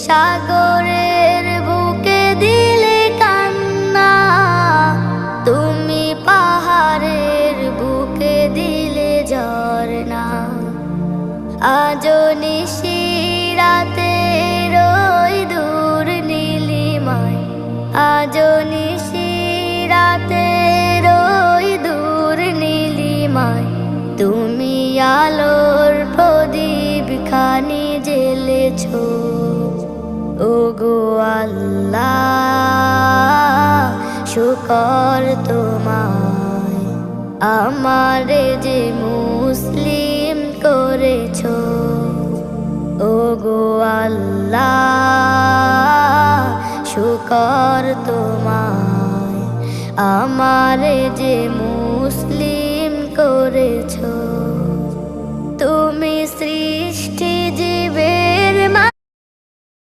সাগরের বুকে দিলে কান্না, তুমি পাহাড়ের বুকে দিলে ঝরনা। আজও নিশি রাতে রই দূর নীলিমায়, আজও নিশি রাতে রই দূর নীলিমায়, তুমি আলোর প্রদীপ খানি জ্বেলেছো। ওগো আল্লাহ শুকর তোমায়, আমারে যে মুসলিম করেছো। ওগো আল্লাহ শুকর তোমায়, আমারে যে মুসলিম করেছো।